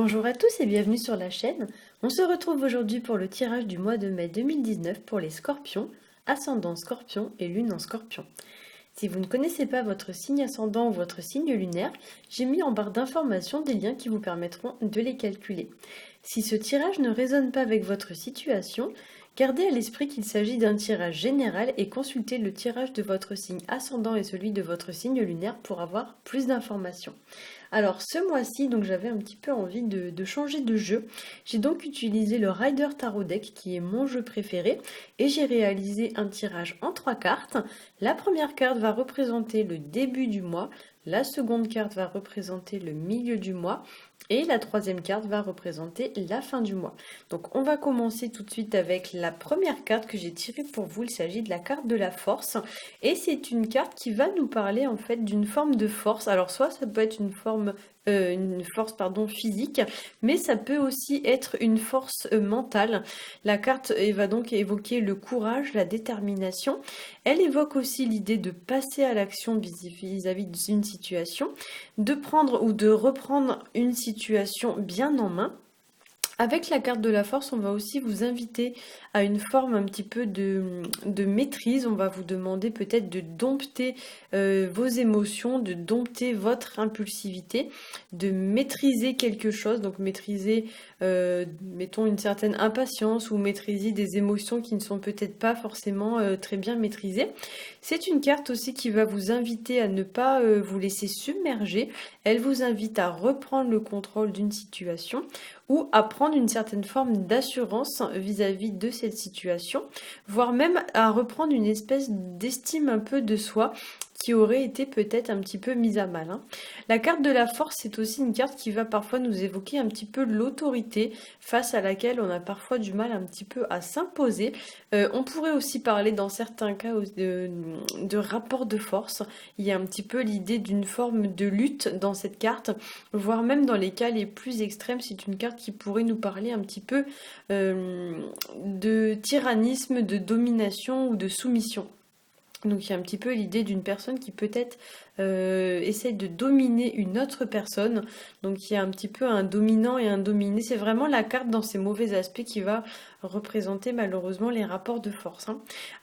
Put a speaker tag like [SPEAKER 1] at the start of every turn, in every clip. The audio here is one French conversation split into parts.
[SPEAKER 1] Bonjour à tous et bienvenue sur la chaîne. On se retrouve aujourd'hui pour le tirage du mois de mai 2019 pour les scorpions, ascendant scorpion et lune en scorpion. Si vous ne connaissez pas votre signe ascendant ou votre signe lunaire, j'ai mis en barre d'informations des liens qui vous permettront de les calculer. Si ce tirage ne résonne pas avec votre situation, gardez à l'esprit qu'il s'agit d'un tirage général et consultez le tirage de votre signe ascendant et celui de votre signe lunaire pour avoir plus d'informations. Alors ce mois-ci, donc j'avais un petit peu envie de changer de jeu. J'ai donc utilisé le Rider Tarot Deck qui est mon jeu préféré et j'ai réalisé un tirage en 3 cartes. La première carte va représenter le début du mois, la seconde carte va représenter le milieu du mois et la troisième carte va représenter la fin du mois. Donc on va commencer tout de suite avec la première carte que j'ai tirée pour vous. Il s'agit de la carte de la force et c'est une carte qui va nous parler en fait d'une forme de force. Alors soit ça peut être une force physique, mais ça peut aussi être une force mentale. La carte va donc évoquer le courage, la détermination. Elle évoque aussi l'idée de passer à l'action vis-à-vis d'une situation, de prendre ou de reprendre une situation bien en main. Avec la carte de la force, on va aussi vous inviter à une forme un petit peu de maîtrise. On va vous demander peut-être de dompter vos émotions, de dompter votre impulsivité, de maîtriser quelque chose, donc maîtriser, mettons, une certaine impatience ou maîtriser des émotions qui ne sont peut-être pas forcément très bien maîtrisées. C'est une carte aussi qui va vous inviter à ne pas vous laisser submerger. Elle vous invite à reprendre le contrôle d'une situation ou à prendre une certaine forme d'assurance vis-à-vis de cette situation, voire même à reprendre une espèce d'estime un peu de soi qui aurait été peut-être un petit peu mise à mal. La carte de la force, c'est aussi une carte qui va parfois nous évoquer un petit peu l'autorité face à laquelle on a parfois du mal un petit peu à s'imposer. On pourrait aussi parler dans certains cas de rapport de force. Il y a un petit peu l'idée d'une forme de lutte dans cette carte, voire même dans les cas les plus extrêmes, c'est une carte qui pourrait nous parler un petit peu de tyrannisme, de domination ou de soumission. Donc il y a un petit peu l'idée d'une personne qui peut-être essaye de dominer une autre personne. Donc il y a un petit peu un dominant et un dominé. C'est vraiment la carte dans ses mauvais aspects qui va représenter malheureusement les rapports de force.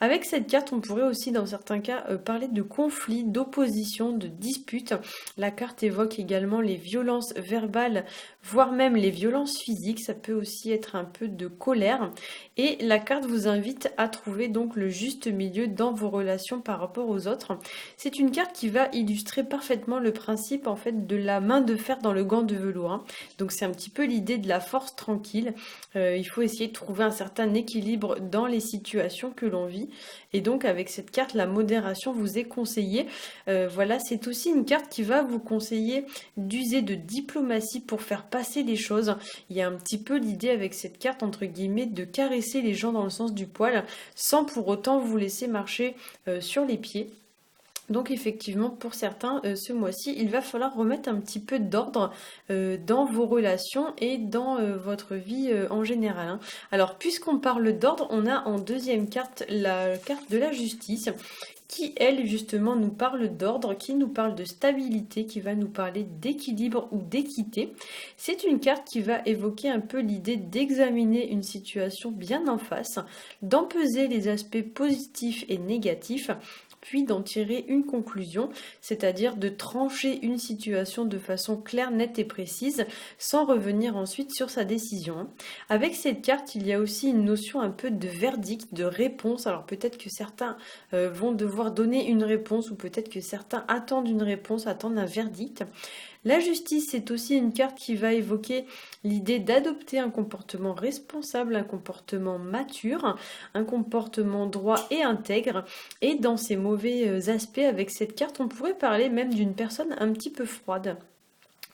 [SPEAKER 1] Avec cette carte, on pourrait aussi dans certains cas parler de conflits, d'opposition, de disputes. La carte évoque également les violences verbales, voire même les violences physiques. Ça peut aussi être un peu de colère. Et la carte vous invite à trouver donc le juste milieu dans vos relations par rapport aux autres. C'est une carte qui va illustrer parfaitement le principe en fait de la main de fer dans le gant de velours. Donc c'est un petit peu l'idée de la force tranquille. Il faut essayer de trouver un certain équilibre dans les situations que l'on vit. Et donc avec cette carte, la modération vous est conseillée. Voilà, c'est aussi une carte qui va vous conseiller d'user de diplomatie pour faire passer les choses. Il y a un petit peu l'idée avec cette carte, entre guillemets, de caresser les gens dans le sens du poil, sans pour autant vous laisser marcher sur les pieds. Donc effectivement, pour certains, ce mois-ci, il va falloir remettre un petit peu d'ordre dans vos relations et dans votre vie en général. Alors, puisqu'on parle d'ordre, on a en deuxième carte la carte de la justice qui, elle, justement, nous parle d'ordre, qui nous parle de stabilité, qui va nous parler d'équilibre ou d'équité. C'est une carte qui va évoquer un peu l'idée d'examiner une situation bien en face, d'en peser les aspects positifs et négatifs, puis d'en tirer une conclusion, c'est-à-dire de trancher une situation de façon claire, nette et précise, sans revenir ensuite sur sa décision. Avec cette carte, il y a aussi une notion un peu de verdict, de réponse. Alors peut-être que certains vont devoir donner une réponse, ou peut-être que certains attendent une réponse, attendent un verdict. La justice, c'est aussi une carte qui va évoquer l'idée d'adopter un comportement responsable, un comportement mature, un comportement droit et intègre. Et dans ces mauvais aspects, avec cette carte, on pourrait parler même d'une personne un petit peu froide.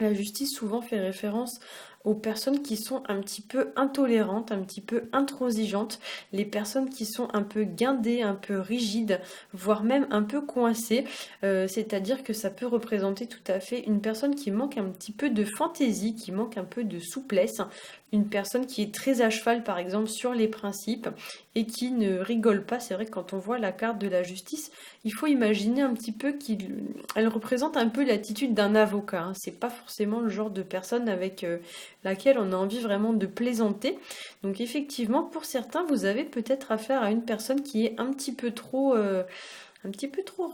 [SPEAKER 1] La justice souvent fait référence aux personnes qui sont un petit peu intolérantes, un petit peu intransigeantes, les personnes qui sont un peu guindées, un peu rigides, voire même un peu coincées, c'est-à-dire que ça peut représenter tout à fait une personne qui manque un petit peu de fantaisie, qui manque un peu de souplesse, une personne qui est très à cheval par exemple sur les principes et qui ne rigole pas. C'est vrai que quand on voit la carte de la justice, il faut imaginer un petit peu qu'elle représente un peu l'attitude d'un avocat. C'est pas forcément le genre de personne avec laquelle on a envie vraiment de plaisanter. Donc effectivement, pour certains, vous avez peut-être affaire à une personne qui est un petit peu trop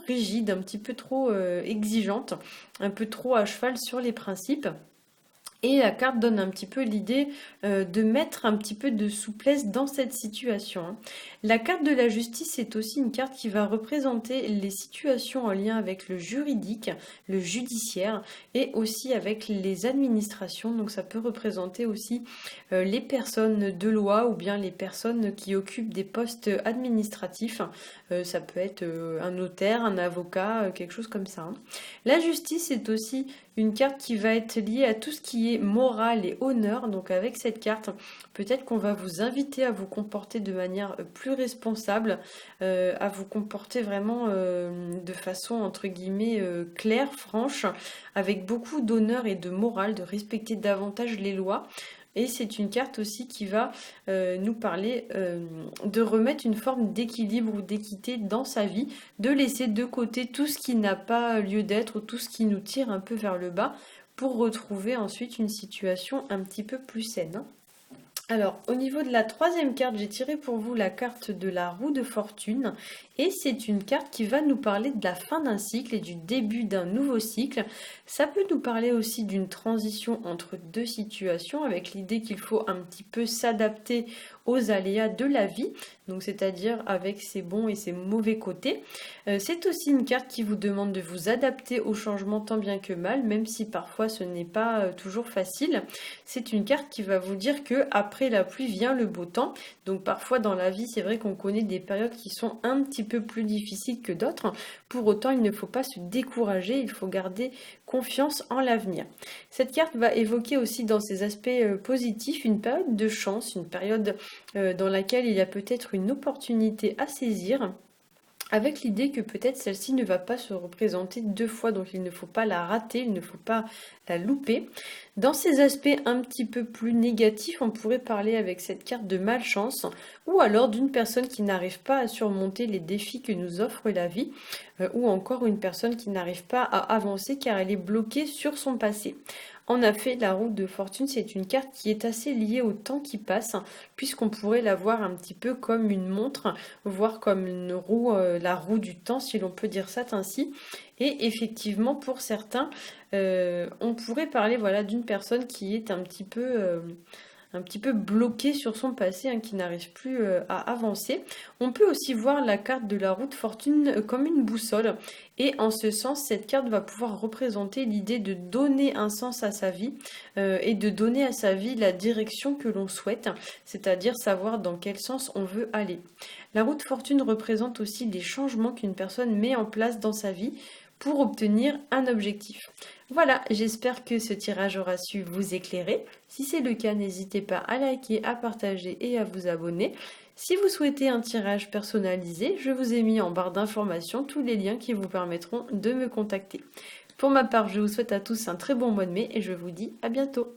[SPEAKER 1] rigide, un petit peu trop exigeante, un peu trop à cheval sur les principes. Et la carte donne un petit peu l'idée de mettre un petit peu de souplesse dans cette situation, hein. La carte de la justice est aussi une carte qui va représenter les situations en lien avec le juridique, le judiciaire et aussi avec les administrations. Donc ça peut représenter aussi les personnes de loi ou bien les personnes qui occupent des postes administratifs. Ça peut être un notaire, un avocat, quelque chose comme ça, hein. La justice est aussi une carte qui va être liée à tout ce qui est morale et honneur. Donc avec cette carte, peut-être qu'on va vous inviter à vous comporter de manière plus responsable, à vous comporter vraiment de façon entre guillemets claire, franche, avec beaucoup d'honneur et de morale, de respecter davantage les lois. Et c'est une carte aussi qui va nous parler de remettre une forme d'équilibre ou d'équité dans sa vie, de laisser de côté tout ce qui n'a pas lieu d'être ou tout ce qui nous tire un peu vers le bas pour retrouver ensuite une situation un petit peu plus saine, hein. Alors, au niveau de la troisième carte, j'ai tiré pour vous la carte de la roue de fortune et c'est une carte qui va nous parler de la fin d'un cycle et du début d'un nouveau cycle. Ça peut nous parler aussi d'une transition entre deux situations avec l'idée qu'il faut un petit peu s'adapter aux aléas de la vie, donc c'est-à-dire avec ses bons et ses mauvais côtés. C'est aussi une carte qui vous demande de vous adapter au changement tant bien que mal, même si parfois ce n'est pas toujours facile. C'est une carte qui va vous dire que après la pluie vient le beau temps. Donc parfois dans la vie, c'est vrai qu'on connaît des périodes qui sont un petit peu plus difficiles que d'autres. Pour autant, il ne faut pas se décourager, il faut garder confiance en l'avenir. Cette carte va évoquer aussi dans ses aspects positifs une période de chance, une période dans laquelle il y a peut-être une opportunité à saisir, avec l'idée que peut-être celle-ci ne va pas se représenter deux fois, donc il ne faut pas la rater, il ne faut pas la louper. Dans ces aspects un petit peu plus négatifs, on pourrait parler avec cette carte de malchance, ou alors d'une personne qui n'arrive pas à surmonter les défis que nous offre la vie, ou encore une personne qui n'arrive pas à avancer car elle est bloquée sur son passé. En effet, la roue de fortune, c'est une carte qui est assez liée au temps qui passe, puisqu'on pourrait la voir un petit peu comme une montre, voire comme une roue, la roue du temps, si l'on peut dire ça ainsi. Et effectivement, pour certains, on pourrait parler voilà, d'une personne qui est un petit peu bloquée sur son passé, hein, qui n'arrive plus à avancer. On peut aussi voir la carte de la roue de fortune comme une boussole. Et en ce sens, cette carte va pouvoir représenter l'idée de donner un sens à sa vie et de donner à sa vie la direction que l'on souhaite, c'est-à-dire savoir dans quel sens on veut aller. La roue de fortune représente aussi les changements qu'une personne met en place dans sa vie pour obtenir un objectif. Voilà, j'espère que ce tirage aura su vous éclairer. Si c'est le cas, n'hésitez pas à liker, à partager et à vous abonner. Si vous souhaitez un tirage personnalisé, je vous ai mis en barre d'informations tous les liens qui vous permettront de me contacter. Pour ma part, je vous souhaite à tous un très bon mois de mai et je vous dis à bientôt.